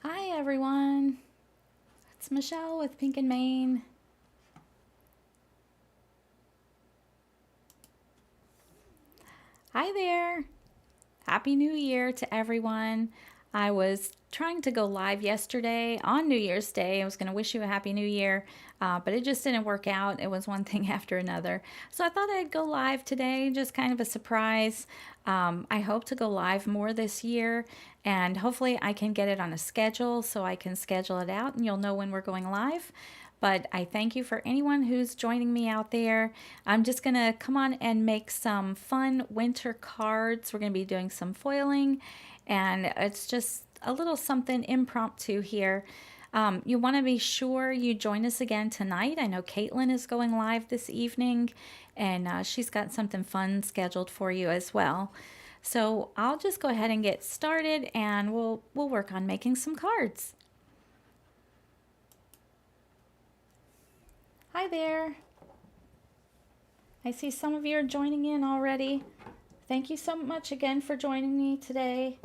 Hi everyone, it's Michelle with Pink and Maine. Hi there, Happy New Year to everyone. I was trying to go live yesterday on New Year's Day. I was going to wish you a Happy New Year, but it just didn't work out. It was one thing after another. So I thought I'd go live today, just kind of a surprise. I hope to go live more this year, and hopefully I can get it on a schedule so I can schedule it out and you'll know when we're going live. But I thank you for anyone who's joining me out there. I'm just going to come on and make some fun winter cards. We're going to be doing some foiling, and it's just a little something impromptu here. You want to be sure you join us again tonight. I know Caitlin is going live this evening, and she's got something fun scheduled for you as well. So I'll just go ahead and get started, and we'll work on making some cards. Hi there. I see some of you are joining in already. Thank you so much again for joining me today.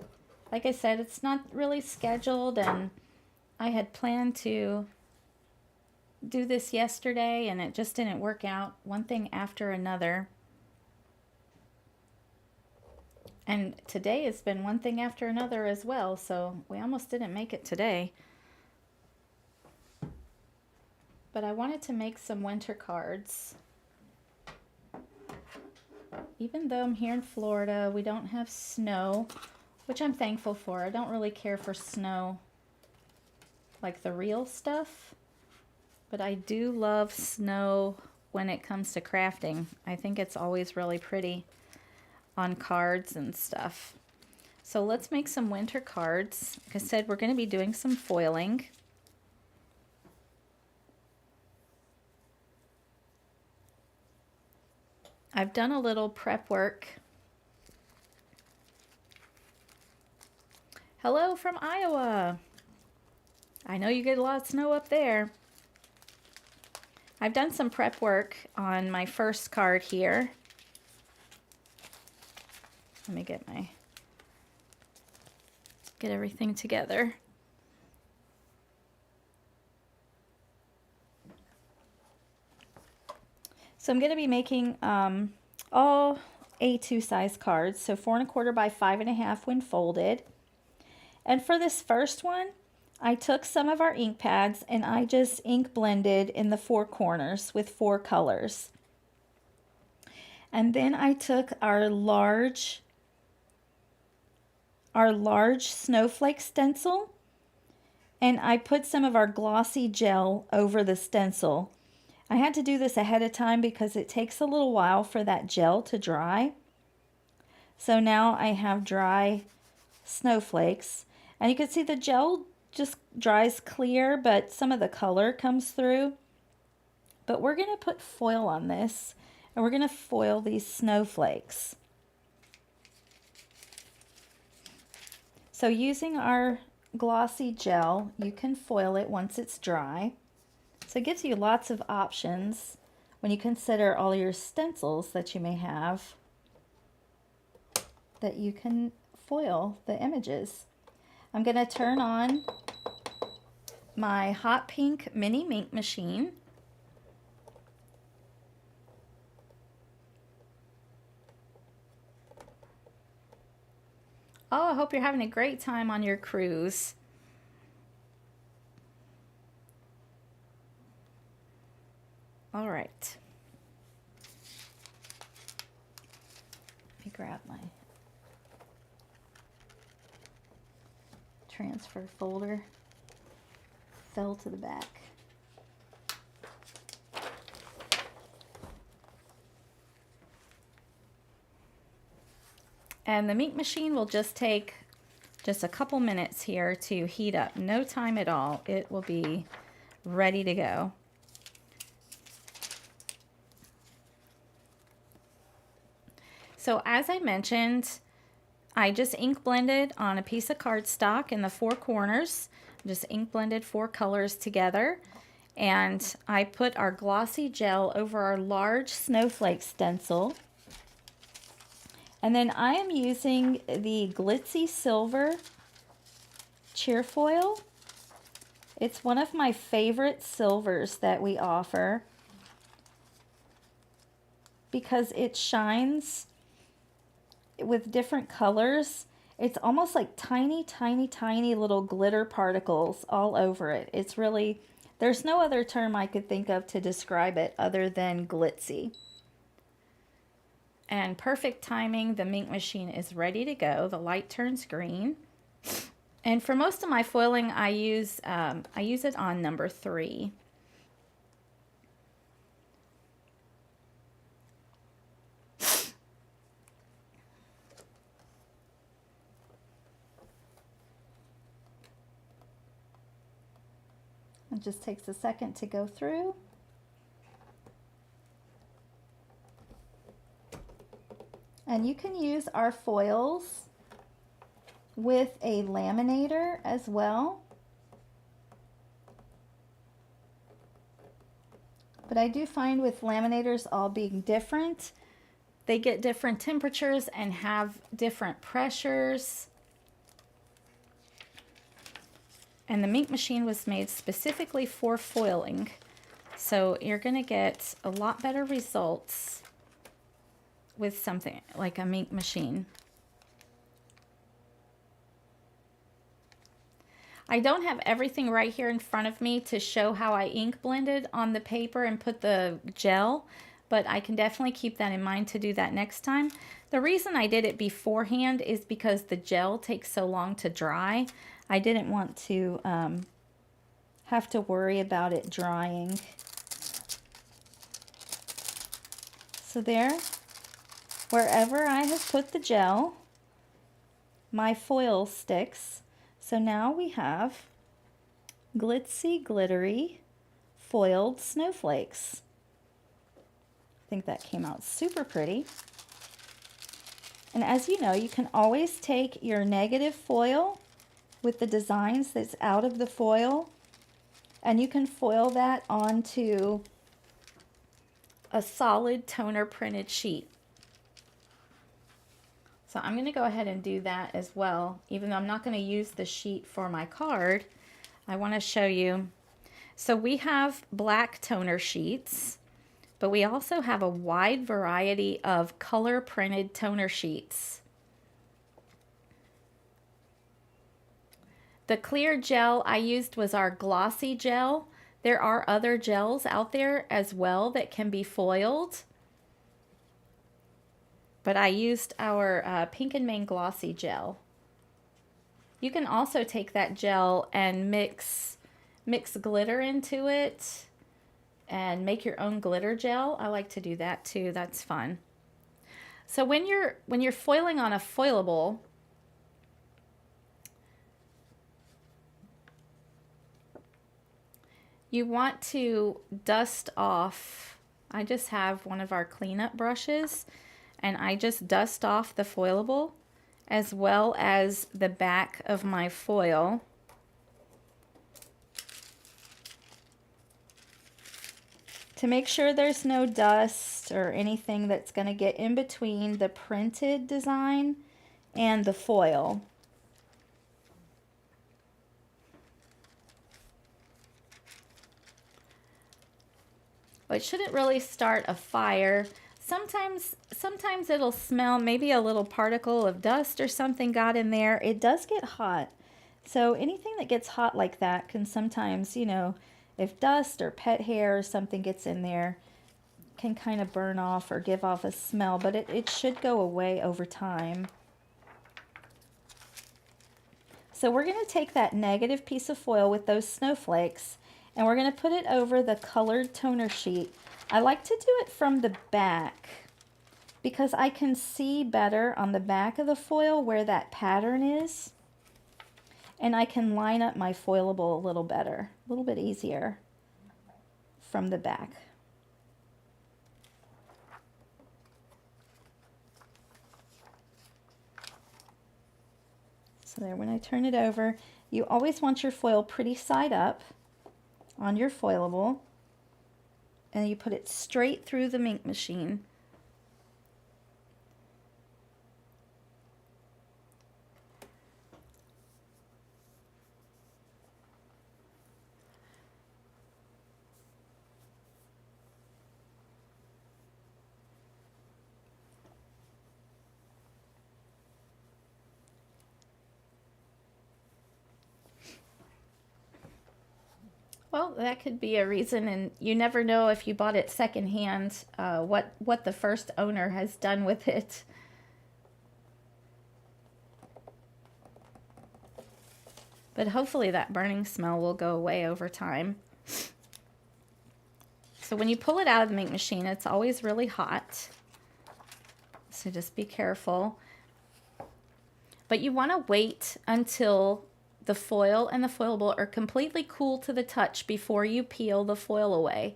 Like I said, it's not really scheduled, and I had planned to do this yesterday and it just didn't work out. One thing after another. And today has been one thing after another as well, so we almost didn't make it today. But I wanted to make some winter cards. Even though I'm here in Florida, we don't have snow, which I'm thankful for. I don't really care for snow, like the real stuff, but I do love snow when it comes to crafting. I think it's always really pretty on cards and stuff. So let's make some winter cards. Like I said, we're going to be doing some foiling. I've done a little prep work. Hello from Iowa. I know you get a lot of snow up there. I've done some prep work on my first card here. Let me get everything together. So I'm going to be making all A2 size cards, so 4 1/4 by 5 1/2 when folded. And for this first one, I took some of our ink pads and I just ink blended in the 4 corners with 4 colors. And then I took our large snowflake stencil and I put some of our glossy gel over the stencil. I had to do this ahead of time because it takes a little while for that gel to dry. So now I have dry snowflakes, and you can see the gel just dries clear, but some of the color comes through. But we're going to put foil on this, and we're going to foil these snowflakes. So using our glossy gel, you can foil it once it's dry. So it gives you lots of options when you consider all your stencils that you may have that you can foil the images. I'm going to turn on my hot pink mini ink machine. Oh, I hope you're having a great time on your cruise. All right. Let me grab my transfer folder. Fell to the back. And the ink machine will just take just a couple minutes here to heat up. No time at all. It will be ready to go. So as I mentioned, I just ink blended on a piece of cardstock in the 4 corners. Just ink blended 4 colors together. And I put our glossy gel over our large snowflake stencil. And then I am using the Glitzy Silver Cheerfoil It's one of my favorite silvers that we offer because it shines with different colors. It's almost like tiny, tiny, tiny little glitter particles all over it. It's really, there's no other term I could think of to describe it other than glitzy. And perfect timing, the ink machine is ready to go. The light turns green. And for most of my foiling, I use it on number 3. It just takes a second to go through. And you can use our foils with a laminator as well. But I do find with laminators all being different, they get different temperatures and have different pressures. And the Minc machine was made specifically for foiling. So you're going to get a lot better results with something like a Minc machine. I don't have everything right here in front of me to show how I ink blended on the paper and put the gel, but I can definitely keep that in mind to do that next time. The reason I did it beforehand is because the gel takes so long to dry. I didn't want to have to worry about it drying. So there, wherever I have put the gel, my foil sticks. So now we have glitzy, glittery, foiled snowflakes. I think that came out super pretty. And as you know, you can always take your negative foil with the designs that's out of the foil, and you can foil that onto a solid toner printed sheet. So I'm going to go ahead and do that as well. Even though I'm not going to use the sheet for my card, I want to show you. So we have black toner sheets, but we also have a wide variety of color printed toner sheets. The clear gel I used was our glossy gel. There are other gels out there as well that can be foiled, but I used our Pink and Main Glossy gel. You can also take that gel and mix glitter into it and make your own glitter gel. I like to do that too. That's fun. So when you're foiling on a foilable, you want to dust off. I just have one of our cleanup brushes, and I just dust off the foilable as well as the back of my foil. To make sure there's no dust or anything that's going to get in between the printed design and the foil. But it shouldn't really start a fire. Sometimes it'll smell, maybe a little particle of dust or something got in there. It does get hot. So anything that gets hot like that can sometimes, you know, if dust or pet hair or something gets in there, can kind of burn off or give off a smell, but it should go away over time. So we're going to take that negative piece of foil with those snowflakes, and we're going to put it over the colored toner sheet. I like to do it from the back because I can see better on the back of the foil where that pattern is, and I can line up my foilable a little better, a little bit easier from the back. So there, when I turn it over, you always want your foil pretty side up on your foilable, and you put it straight through the Minc machine. Well, that could be a reason, and you never know if you bought it secondhand, what the first owner has done with it. But hopefully that burning smell will go away over time. So when you pull it out of the ink machine, it's always really hot. So just be careful. But you want to wait until the foil and the foilable are completely cool to the touch before you peel the foil away.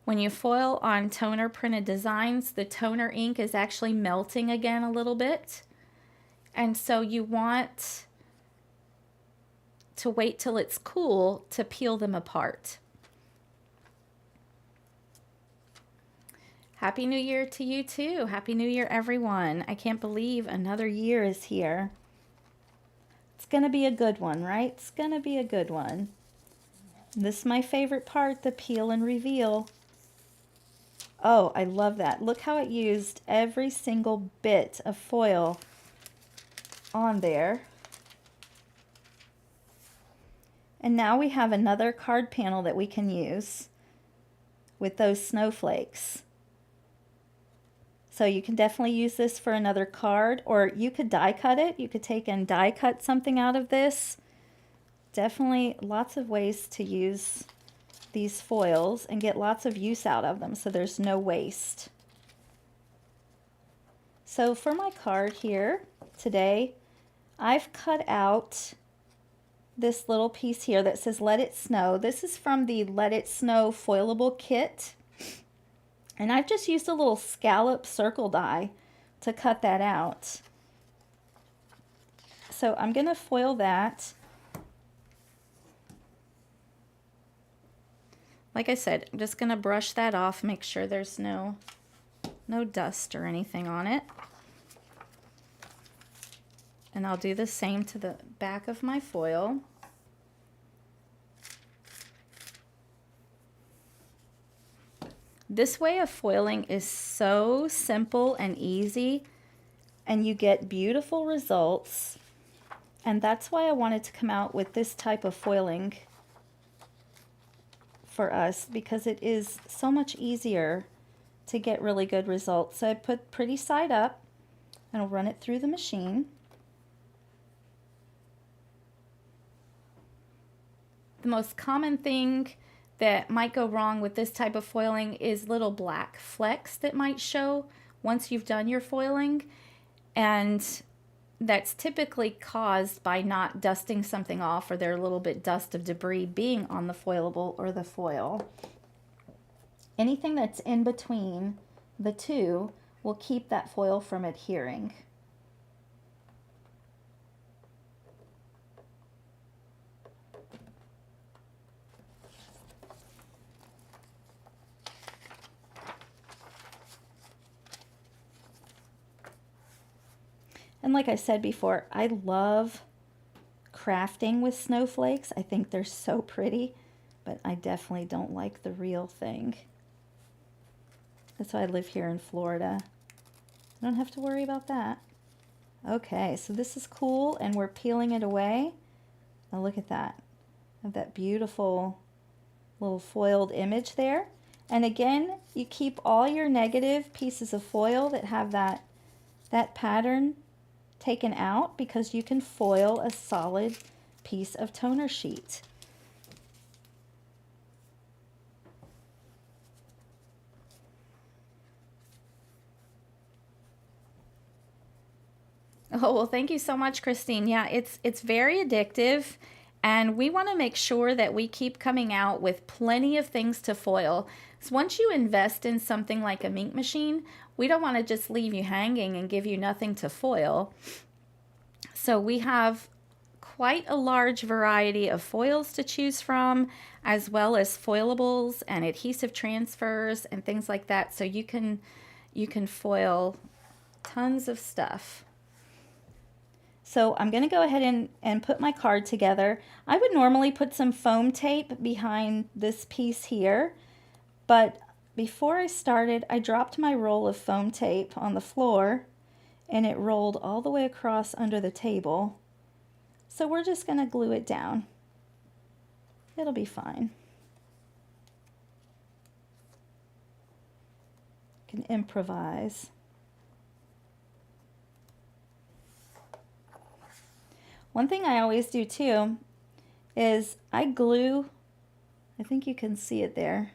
When you foil on toner printed designs, the toner ink is actually melting again a little bit. And so you want to wait till it's cool to peel them apart. Happy New Year to you too. Happy New Year, everyone. I can't believe another year is here. It's going to be a good one, right? It's going to be a good one. This is my favorite part, the peel and reveal. Oh, I love that. Look how it used every single bit of foil on there. And now we have another card panel that we can use with those snowflakes. So you can definitely use this for another card, or you could die cut it. You could take and die cut something out of this. Definitely lots of ways to use these foils and get lots of use out of them, so there's no waste. So for my card here today, I've cut out this little piece here that says Let It Snow. This is from the Let It Snow foilable kit. And I've just used a little scallop circle die to cut that out. So I'm going to foil that. Like I said, I'm just going to brush that off, make sure there's no dust or anything on it. And I'll do the same to the back of my foil. This way of foiling is so simple and easy, and you get beautiful results. And that's why I wanted to come out with this type of foiling for us, because it is so much easier to get really good results. So I put pretty side up and I'll run it through the machine. The most common thing that might go wrong with this type of foiling is little black flecks that might show once you've done your foiling, and that's typically caused by not dusting something off, or there a little bit dust of debris being on the foilable or the foil. Anything that's in between the two will keep that foil from adhering. And like I said before, I love crafting with snowflakes. I think they're so pretty, but I definitely don't like the real thing. That's why I live here in Florida. I don't have to worry about that. Okay, so this is cool, and we're peeling it away. Now look at that. I have that beautiful little foiled image there. And again, you keep all your negative pieces of foil that have that pattern taken out, because you can foil a solid piece of toner sheet. Oh, well, thank you so much, Christine. Yeah, it's very addictive, and we want to make sure that we keep coming out with plenty of things to foil. So once you invest in something like a ink machine, we don't want to just leave you hanging and give you nothing to foil. So we have quite a large variety of foils to choose from, as well as foilables and adhesive transfers and things like that. So you can foil tons of stuff. So I'm going to go ahead and put my card together. I would normally put some foam tape behind this piece here, but before I started, I dropped my roll of foam tape on the floor, and it rolled all the way across under the table. So we're just going to glue it down. It'll be fine. can improvise. One thing I always do too is I glue, I think you can see it there.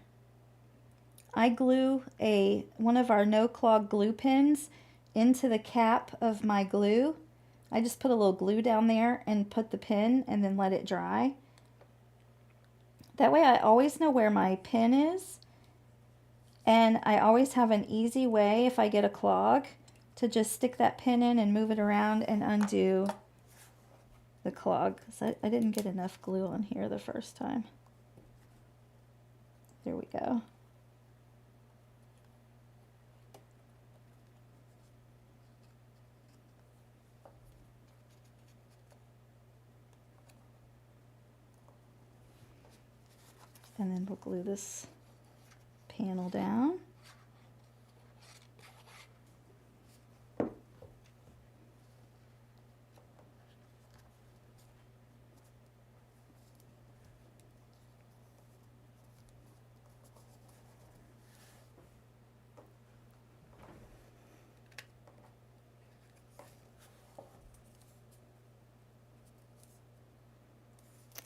I glue one of our no clog glue pens into the cap of my glue. I just put a little glue down there and put the pen and then let it dry. That way I always know where my pen is, and I always have an easy way if I get a clog to just stick that pen in and move it around and undo the clog. So I didn't get enough glue on here the first time. There we go. And then we'll glue this panel down.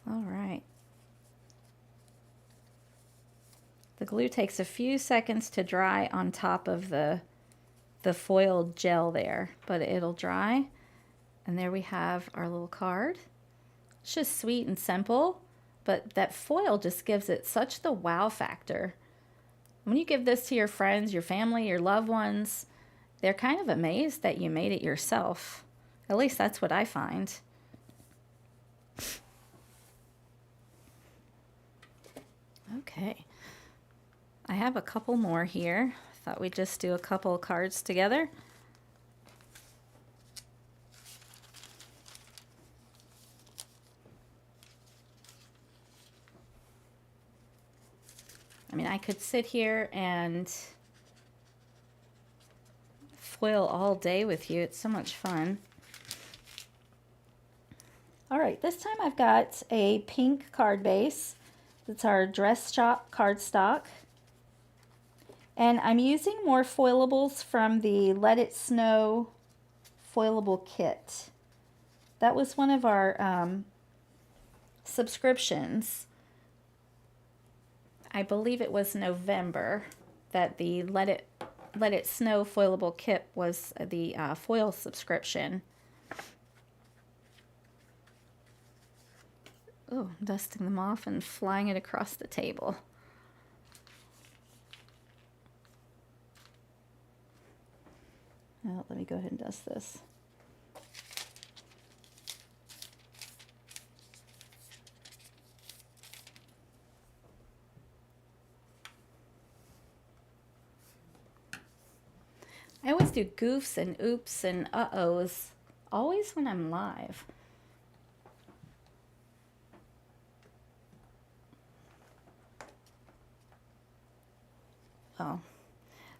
All right. The glue takes a few seconds to dry on top of the foil gel there, but it'll dry. And there we have our little card. It's just sweet and simple, but that foil just gives it such the wow factor. When you give this to your friends, your family, your loved ones, they're kind of amazed that you made it yourself. At least that's what I find. Okay. I have a couple more here. Thought we'd just do a couple of cards together. I mean, I could sit here and foil all day with you. It's so much fun. All right, this time I've got a pink card base. That's our Dress Shop cardstock. And I'm using more foilables from the Let It Snow foilable kit. That was one of our subscriptions. I believe it was November that the Let It Snow foilable kit was the foil subscription. Oh, I'm dusting them off and flying it across the table. Well, let me go ahead and dust this. I always do goofs and oops and uh-ohs, always when I'm live. Oh,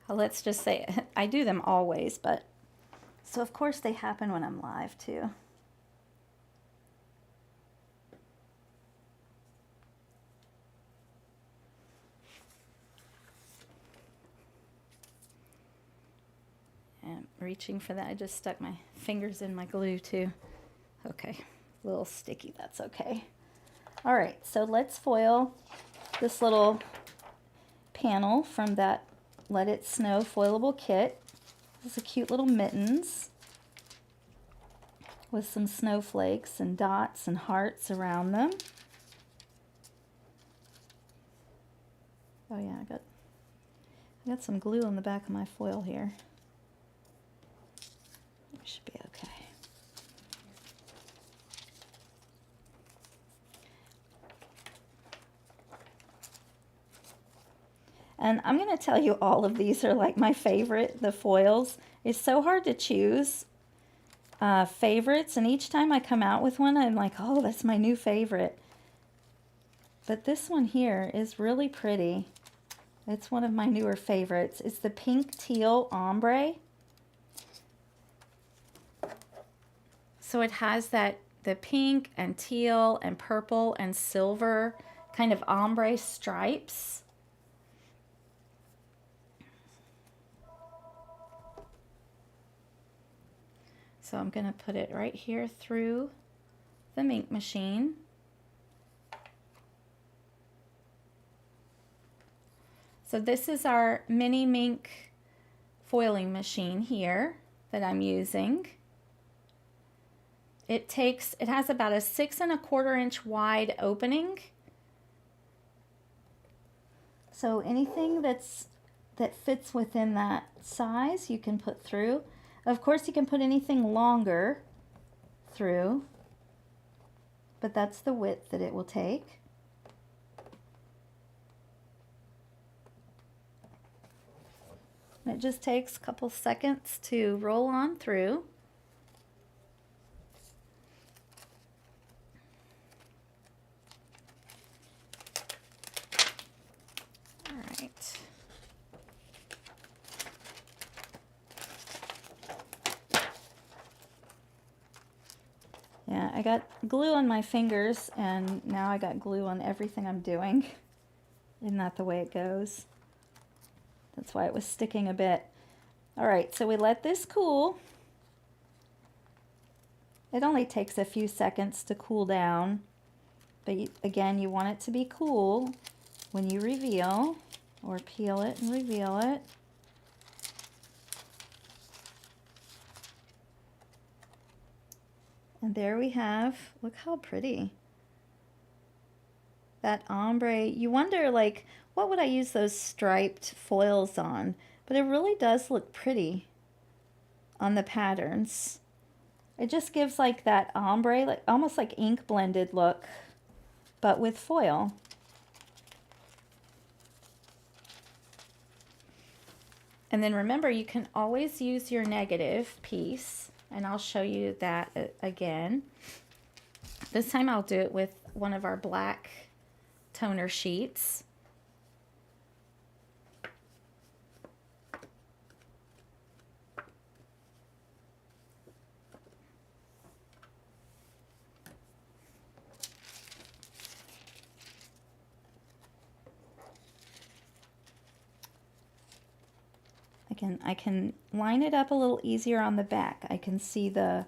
let's just say I do them always, but so of course they happen when I'm live too. And reaching for that, I just stuck my fingers in my glue too. Okay, a little sticky, that's okay. All right, so let's foil this little panel from that Let It Snow foilable kit. This is a cute little mittens with some snowflakes and dots and hearts around them. Oh yeah, I got some glue on the back of my foil here. It should be okay. And I'm going to tell you all of these are like my favorite, the foils. It's so hard to choose favorites, and each time I come out with one, I'm like, oh, that's my new favorite. But this one here is really pretty. It's one of my newer favorites. It's the pink teal ombre. So it has the pink and teal and purple and silver kind of ombre stripes. So I'm going to put it right here through the Minc machine. So this is our mini Minc foiling machine here that I'm using. It has about a 6 1/4 inch wide opening. So anything that fits within that size you can put through. Of course you can put anything longer through, but that's the width that it will take. And it just takes a couple seconds to roll on through. All right. Yeah, I got glue on my fingers, and now I got glue on everything I'm doing. Isn't that the way it goes? That's why it was sticking a bit. All right, so we let this cool. It only takes a few seconds to cool down, but again, you want it to be cool when you reveal, or peel it and reveal it. And there we have, look how pretty. That ombre, you wonder like, what would I use those striped foils on? But it really does look pretty on the patterns. It just gives like that ombre, like almost like ink blended look, but with foil. And then remember, you can always use your negative piece, and I'll show you that again. This time I'll do it with one of our black toner sheets. Again, I can line it up a little easier on the back. I can see the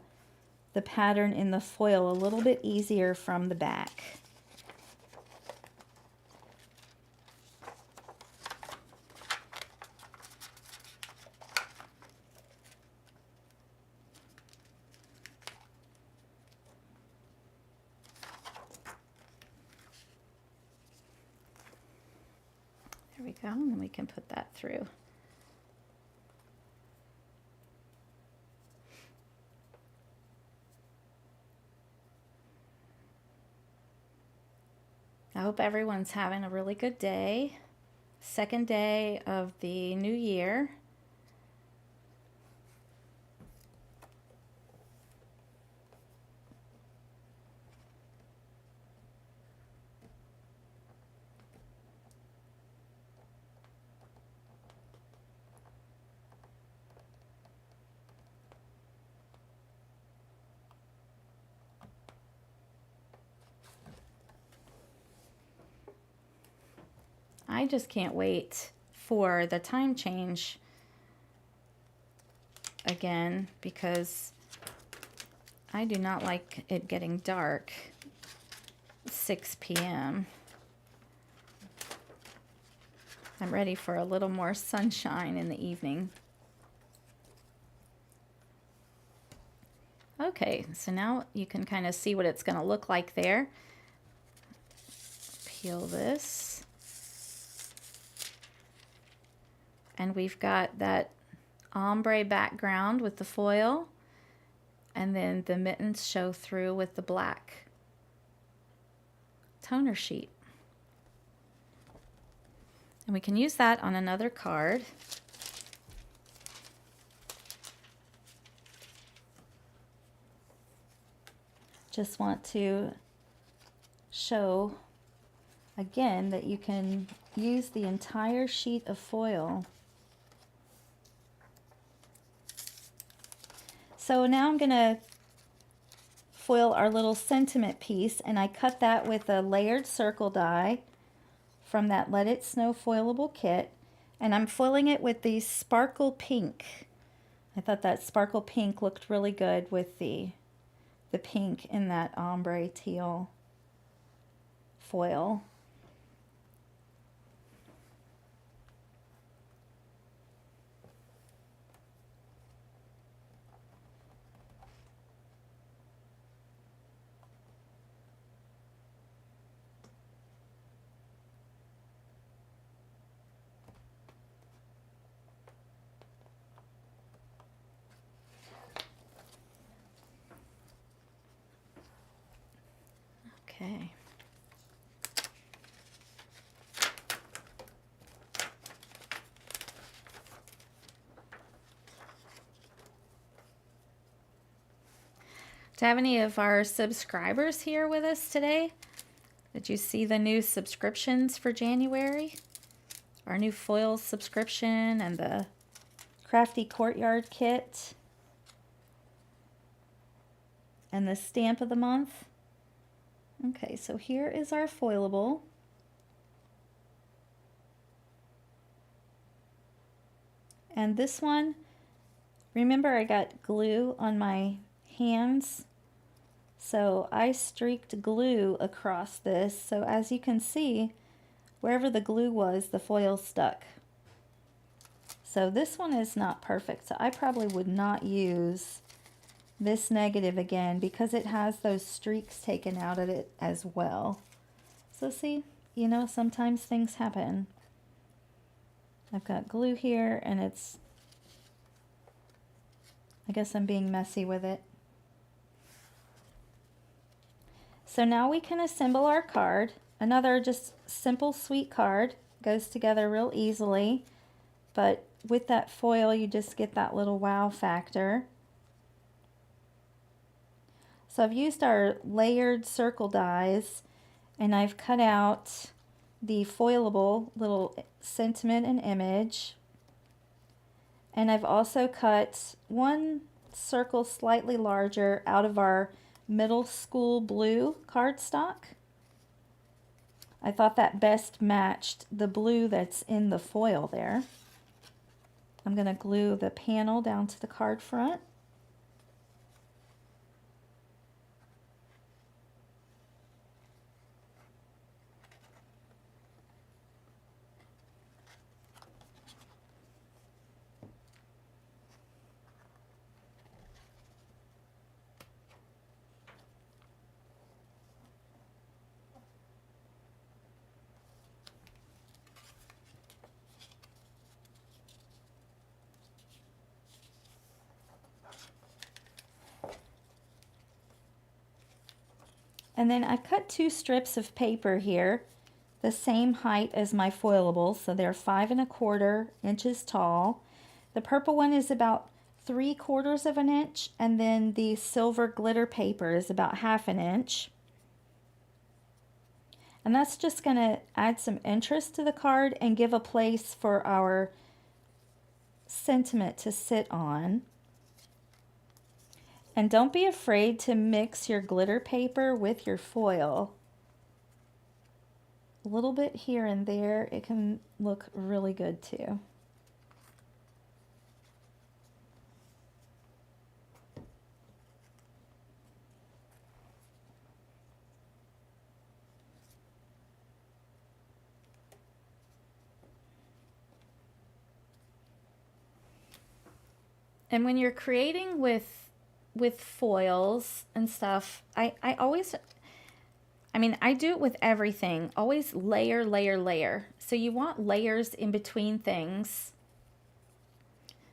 pattern in the foil a little bit easier from the back. There we go, and then we can put that through. I hope everyone's having a really good day. Second day of the new year. I just can't wait for the time change again, because I do not like it getting dark 6 p.m. I'm ready for a little more sunshine in the evening. Okay, so now you can kind of see what it's going to look like there. Peel this. And we've got that ombre background with the foil, and then the mittens show through with the black toner sheet. And we can use that on another card. Just want to show again that you can use the entire sheet of foil. So now I'm going to foil our little sentiment piece, and I cut that with a layered circle die from that Let It Snow foilable kit, and I'm foiling it with the Sparkle Pink. I thought that sparkle pink looked really good with the pink in that ombre teal foil. Okay. Do I have any of our subscribers here with us today? Did you see the new subscriptions for January? Our new foil subscription and the Crafty Courtyard kit and the stamp of the month. Okay, so here is our foilable. And this one, remember I got glue on my hands, so I streaked glue across this, so as you can see, wherever the glue was, the foil stuck. So this one is not perfect, so I probably would not use this negative again because it has those streaks taken out of it as well. So see, you know, sometimes things happen. I've got glue here and it's, I guess I'm being messy with it. So now we can assemble our card. Another just simple, sweet card. Goes together real easily, but with that foil you just get that little wow factor. So I've used our layered circle dies and I've cut out the foilable little sentiment and image. And I've also cut one circle slightly larger out of our middle school blue cardstock. I thought that best matched the blue that's in the foil there. I'm going to glue the panel down to the card front. And then I cut two strips of paper here, the same height as my foilable, so they're 5 1/4 inches tall. The purple one is about 3/4 of an inch, and then the silver glitter paper is about 1/2 inch. And that's just going to add some interest to the card and give a place for our sentiment to sit on. And don't be afraid to mix your glitter paper with your foil. A little bit here and there, it can look really good too. And when you're creating with foils and stuff, I always, I mean, I do it with everything. Always layer, layer, layer. So you want layers in between things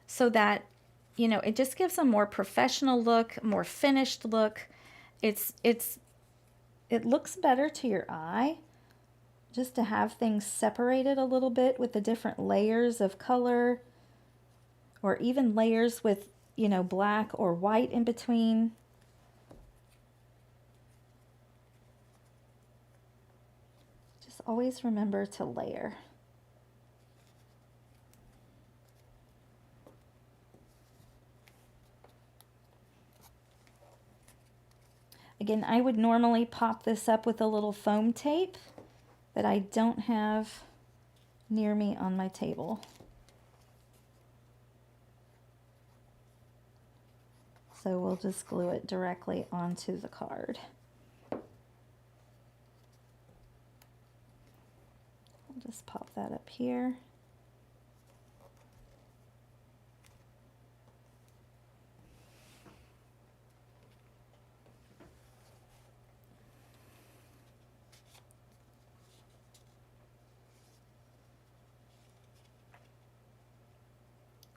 so that, you know, it just gives a more professional look, more finished look. It looks better to your eye just to have things separated a little bit with the different layers of color, or even layers with, you know, black or white in between. Just always remember to layer. Again, I would normally pop this up with a little foam tape that I don't have near me on my table. So we'll just glue it directly onto the card. I'll just pop that up here.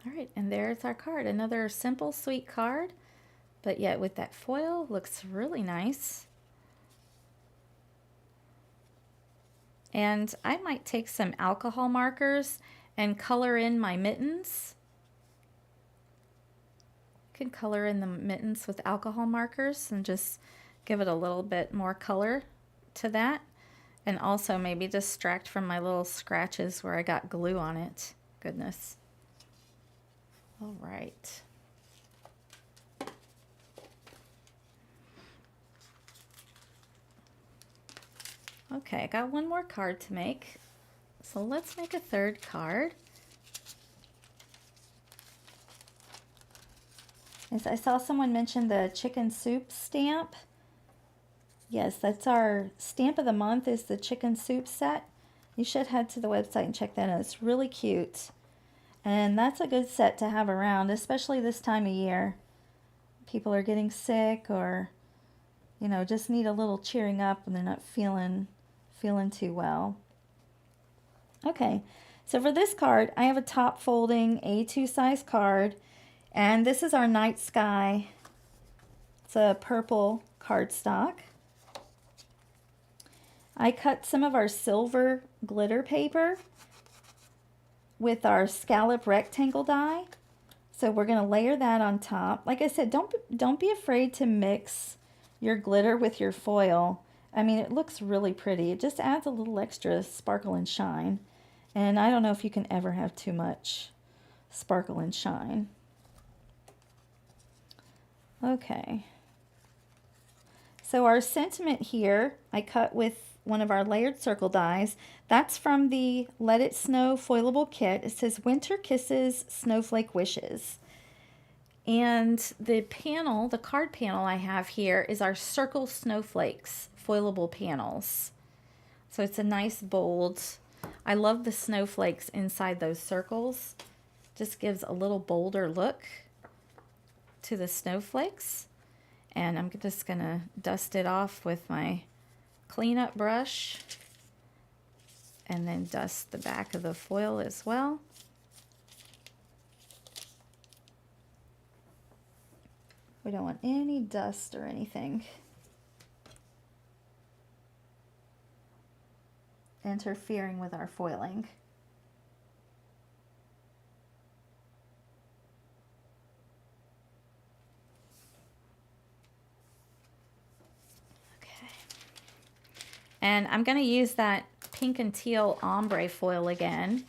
All right, and there's our card. Another simple, sweet card, but yet with that foil, looks really nice. And I might take some alcohol markers and color in my mittens. You can color in the mittens with alcohol markers and just give it a little bit more color to that. And also maybe distract from my little scratches where I got glue on it. Goodness. All right. Okay, I got one more card to make. So let's make a third card. As I saw someone mention the chicken soup stamp. Yes, that's our stamp of the month is the chicken soup set. You should head to the website and check that out. It's really cute. And that's a good set to have around, especially this time of year. People are getting sick or, you know, just need a little cheering up when they're not feeling too well. Okay, so for this card, I have a top folding A2 size card. And this is our night sky. It's a purple cardstock. I cut some of our silver glitter paper with our scallop rectangle die. So we're going to layer that on top. Like I said, don't be afraid to mix your glitter with your foil. I mean, it looks really pretty. It just adds a little extra sparkle and shine. And I don't know if you can ever have too much sparkle and shine. Okay. So our sentiment here, I cut with one of our layered circle dies. That's from the Let It Snow foilable kit. It says Winter Kisses, Snowflake Wishes. And the panel, the card panel I have here is our Circle Snowflakes foilable panels. So it's a nice bold. I love the snowflakes inside those circles. Just gives a little bolder look to the snowflakes. And I'm just gonna dust it off with my cleanup brush and then dust the back of the foil as well. We don't want any dust or anything interfering with our foiling. Okay. And I'm going to use that pink and teal ombre foil again.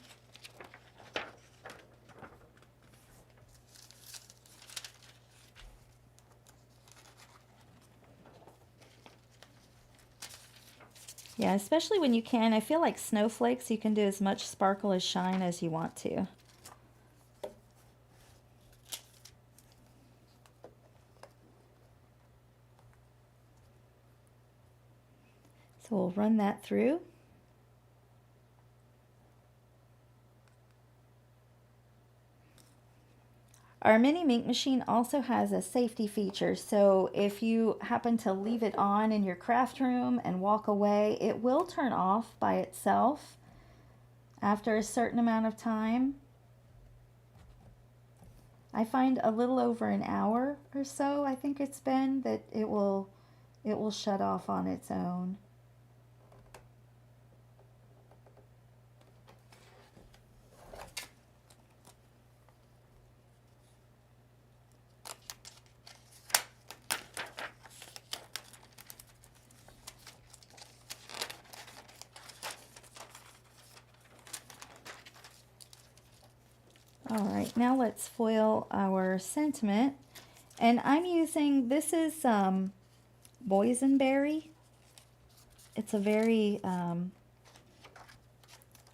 Yeah, especially when you can. I feel like snowflakes, you can do as much sparkle as shine as you want to. So we'll run that through. Our mini ink machine also has a safety feature, so if you happen to leave it on in your craft room and walk away, it will turn off by itself after a certain amount of time. I find a little over an hour or so, I think it's been, that it will shut off on its own. All right, now let's foil our sentiment. And I'm using, this is boysenberry. It's a very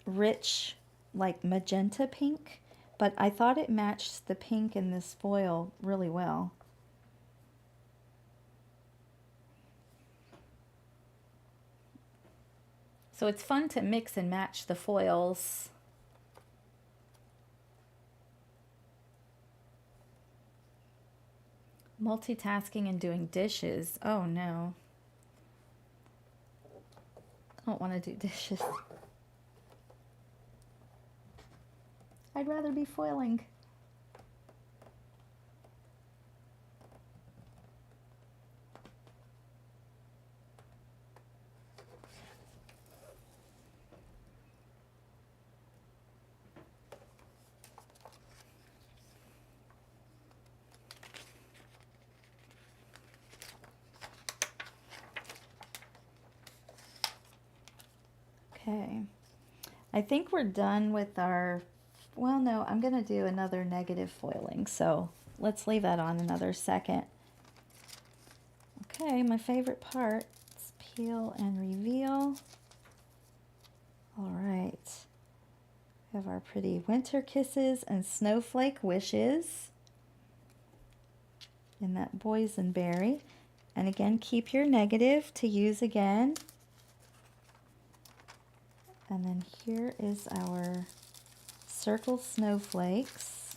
rich, like magenta pink, but I thought it matched the pink in this foil really well. So it's fun to mix and match the foils. Multitasking and doing dishes. Oh no. I don't want to do dishes. I'd rather be foiling. Okay. I think we're done with our, well, no, I'm going to do another negative foiling. So let's leave that on another second. Okay, my favorite part is peel and reveal. All right. We have our pretty winter kisses and snowflake wishes in that boysenberry. And again, keep your negative to use again. And then here is our circle snowflakes.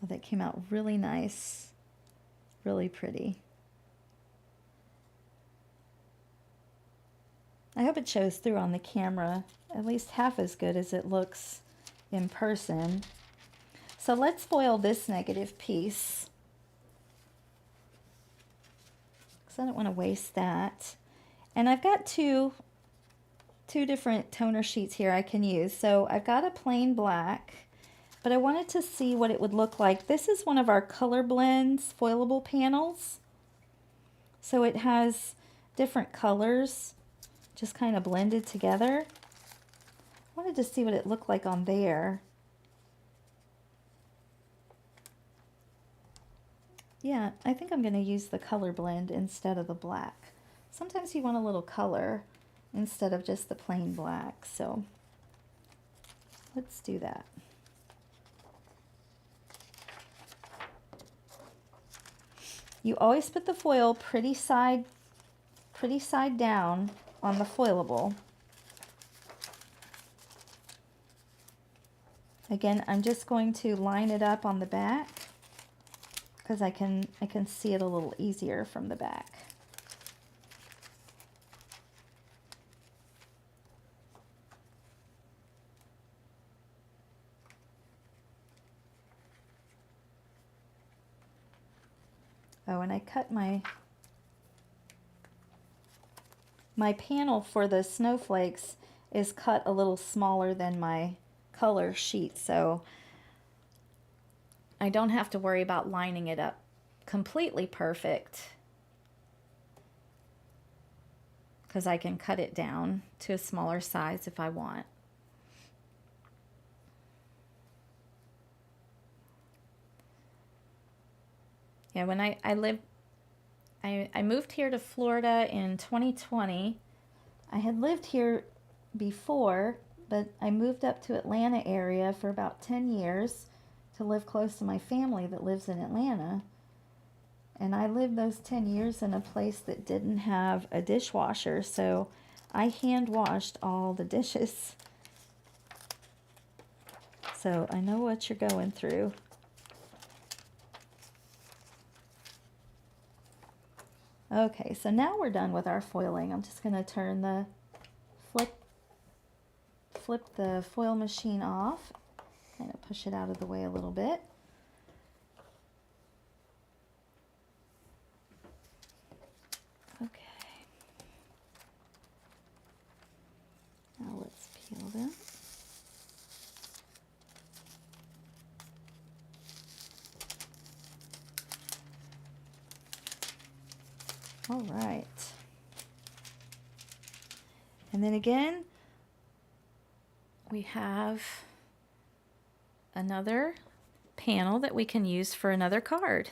Oh, that came out really nice, really pretty. I hope it shows through on the camera, at least half as good as it looks in person. So let's foil this negative piece, because I don't want to waste that. And I've got two different toner sheets here I can use. So I've got a plain black, but I wanted to see what it would look like. This is one of our Color Blends foilable panels. So it has different colors just kind of blended together. I wanted to see what it looked like on there. Yeah, I think I'm going to use the Color Blend instead of the black. Sometimes you want a little color instead of just the plain black, so let's do that. You always put the foil pretty side down on the foilable. Again, I'm just going to line it up on the back because I can see it a little easier from the back. Oh, and I cut my panel for the snowflakes is cut a little smaller than my color sheet, so I don't have to worry about lining it up completely perfect, because I can cut it down to a smaller size if I want. Yeah, when I moved here to Florida in 2020. I had lived here before, but I moved up to Atlanta area for about 10 years to live close to my family that lives in Atlanta. And I lived those 10 years in a place that didn't have a dishwasher, so I hand washed all the dishes. So I know what you're going through. Okay, so now we're done with our foiling. I'm just going to turn the flip the foil machine off, kind of push it out of the way a little bit. Okay. Now let's peel them. All right. And then again, we have another panel that we can use for another card.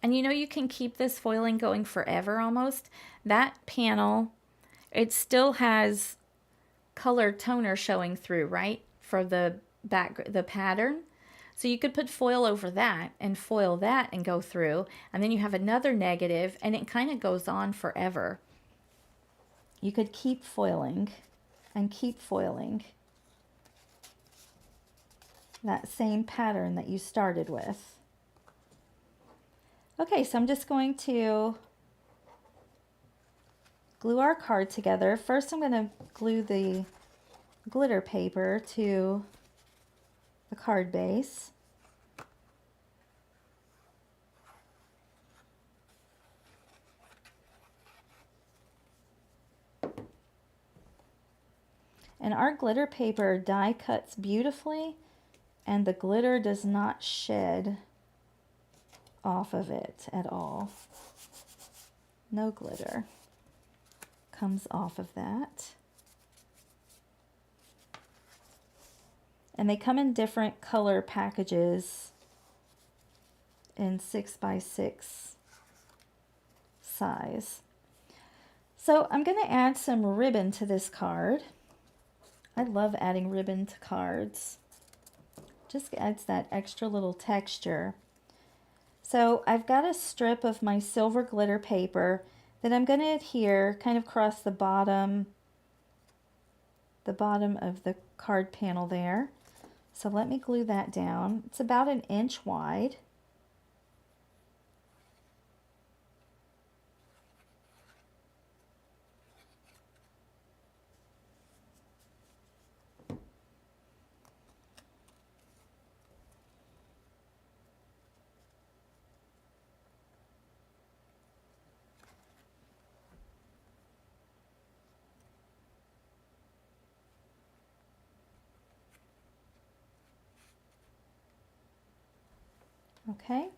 And you know, you can keep this foiling going forever almost. That panel, it still has color toner showing through, right? For the pattern. So you could put foil over that and foil that and go through, and then you have another negative, and it kind of goes on forever. You could keep foiling and keep foiling that same pattern that you started with. Okay, so I'm just going to glue our card together. First, I'm going to glue the glitter paper to the card base. And our glitter paper die cuts beautifully, and the glitter does not shed off of it at all. No glitter comes off of that. And they come in different color packages in 6x6 size. So I'm going to add some ribbon to this card. I love adding ribbon to cards. Just adds that extra little texture. So I've got a strip of my silver glitter paper that I'm going to adhere kind of across the bottom of the card panel there. So let me glue that down. It's about 1 inch wide. Okay,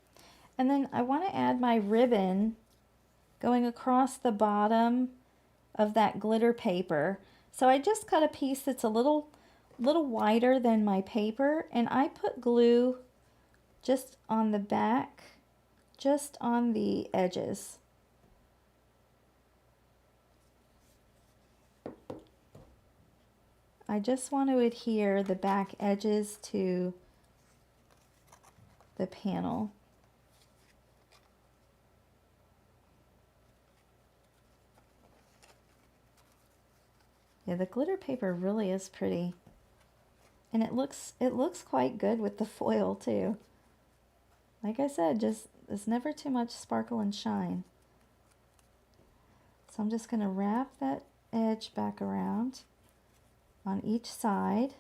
and then I want to add my ribbon going across the bottom of that glitter paper. So I just cut a piece that's a little wider than my paper, and I put glue just on the back, just on the edges. I just want to adhere the back edges to the panel. Yeah, the glitter paper really is pretty. And it looks quite good with the foil too. Like I said, just there's never too much sparkle and shine. So I'm just going to wrap that edge back around on each side.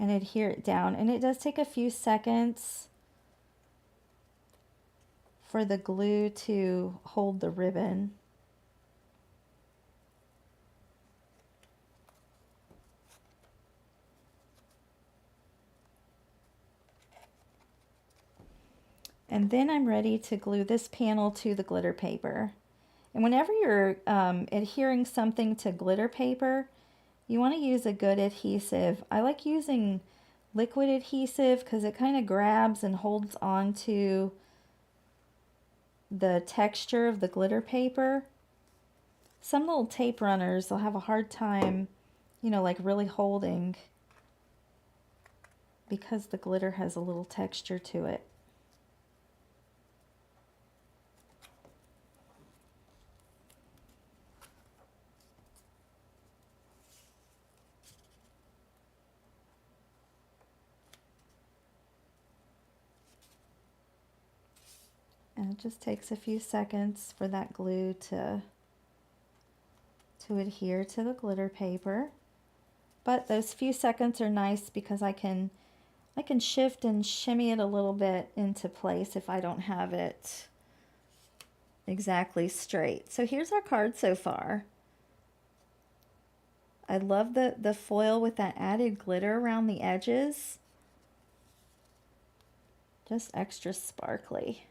And adhere it down. And it does take a few seconds for the glue to hold the ribbon. And then I'm ready to glue this panel to the glitter paper. And whenever you're adhering something to glitter paper, you want to use a good adhesive. I like using liquid adhesive because it kind of grabs and holds on to the texture of the glitter paper. Some little tape runners will have a hard time, you know, like really holding because the glitter has a little texture to it. And it just takes a few seconds for that glue to adhere to the glitter paper. But those few seconds are nice because I can shift and shimmy it a little bit into place if I don't have it exactly straight. So here's our card so far. I love the foil with that added glitter around the edges. Just extra sparkly.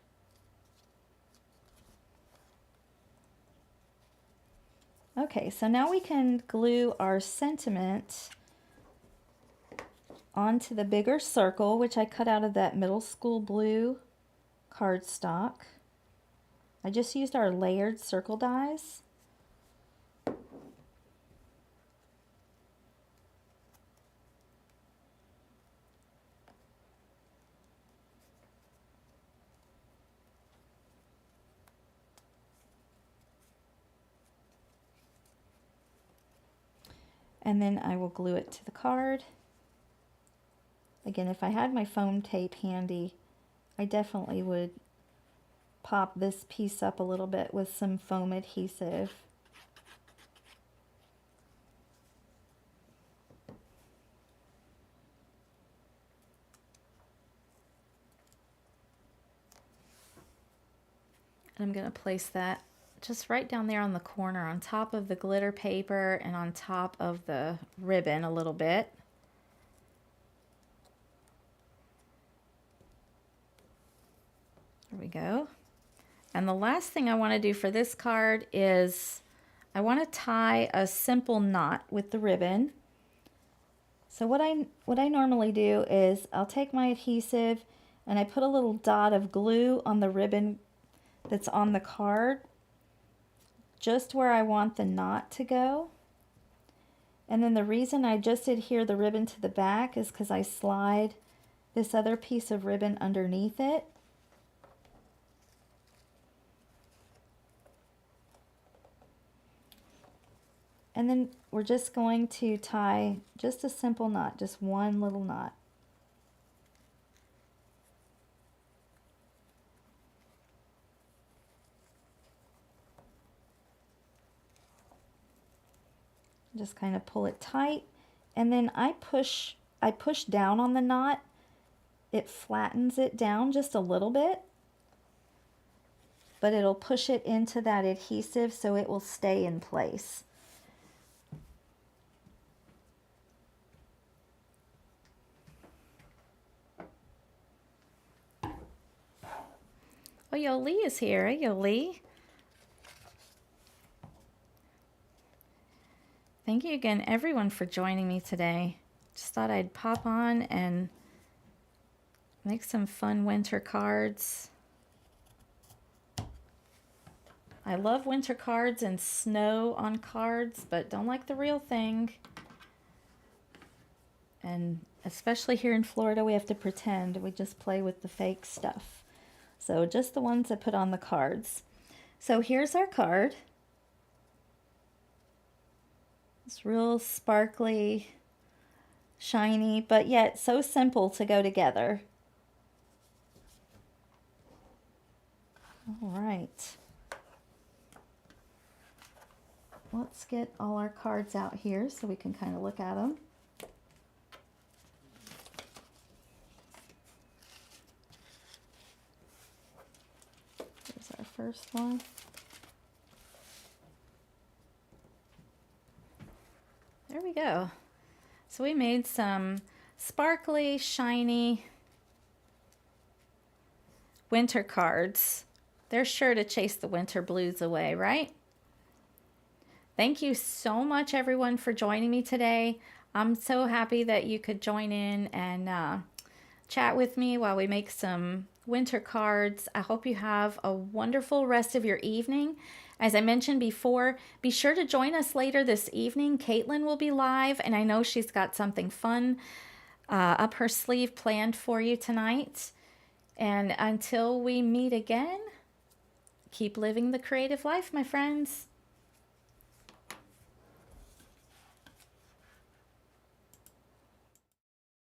Okay, so now we can glue our sentiment onto the bigger circle, which I cut out of that middle school blue cardstock. I just used our layered circle dies. And then I will glue it to the card. Again, if I had my foam tape handy, I definitely would pop this piece up a little bit with some foam adhesive. And I'm going to place that just right down there on the corner on top of the glitter paper and on top of the ribbon a little bit. There we go. And the last thing I want to do for this card is I want to tie a simple knot with the ribbon. So what I normally do is I'll take my adhesive and I put a little dot of glue on the ribbon that's on the card, just where I want the knot to go. And then the reason I just adhere the ribbon to the back is because I slide this other piece of ribbon underneath it. And then we're just going to tie just a simple knot, just one little knot. Just kind of pull it tight, and then I push down on the knot. It flattens it down just a little bit, but it'll push it into that adhesive so it will stay in place. Oh, Yo Lee is here. Hey, Yo Lee. Thank you again, everyone, for joining me today. Just thought I'd pop on and make some fun winter cards. I love winter cards and snow on cards, but don't like the real thing. And especially here in Florida, we have to pretend. We just play with the fake stuff. So just the ones I put on the cards. So here's our card. It's real sparkly, shiny, but yet so simple to go together. All right. Let's get all our cards out here so we can kind of look at them. Here's our first one. There we go. So we made some sparkly, shiny winter cards. They're sure to chase the winter blues away, right? Thank you so much, everyone, for joining me today. I'm so happy that you could join in and chat with me while we make some winter cards. I hope you have a wonderful rest of your evening. As I mentioned before, be sure to join us later this evening. Caitlin will be live, and I know she's got something fun up her sleeve planned for you tonight. And until we meet again, keep living the creative life, my friends.